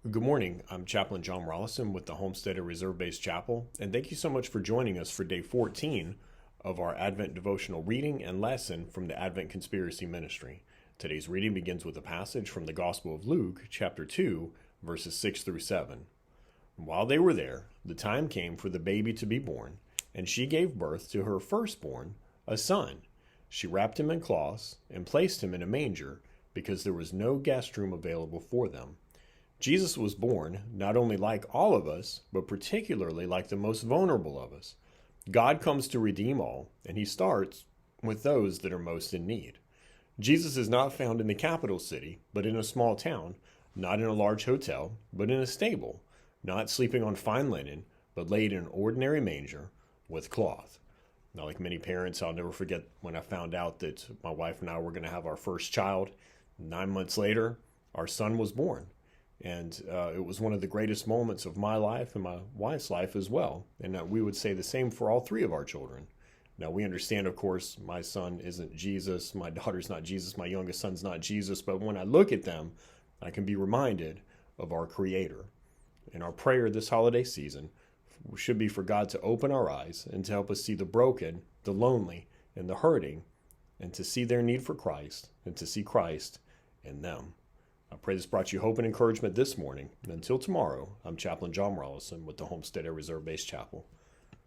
Good morning. I'm Chaplain John Rollison with the Homestead Reserve Base Chapel, and thank you so much for joining us for day 14 of our Advent devotional reading and lesson from the Advent Conspiracy Ministry. Today's reading begins with a passage from the Gospel of Luke, chapter 2, verses 6 through 7. While they were there, the time came for the baby to be born, and she gave birth to her firstborn, a son. She wrapped him in cloths and placed him in a manger because there was no guest room available for them. Jesus was born not only like all of us, but particularly like the most vulnerable of us. God comes to redeem all, and he starts with those that are most in need. Jesus is not found in the capital city, but in a small town, not in a large hotel, but in a stable, not sleeping on fine linen, but laid in an ordinary manger with cloth. Now, like many parents, I'll never forget when I found out that my wife and I were going to have our first child. 9 months later, our son was born. And it was one of the greatest moments of my life and my wife's life as well. And we would say the same for all three of our children. Now, we understand, of course, my son isn't Jesus, my daughter's not Jesus, my youngest son's not Jesus. But when I look at them, I can be reminded of our Creator. And our prayer this holiday season should be for God to open our eyes and to help us see the broken, the lonely, and the hurting, and to see their need for Christ and to see Christ in them. I pray this brought you hope and encouragement this morning. And until tomorrow, I'm Chaplain John Rollison with the Homestead Reserve Base Chapel.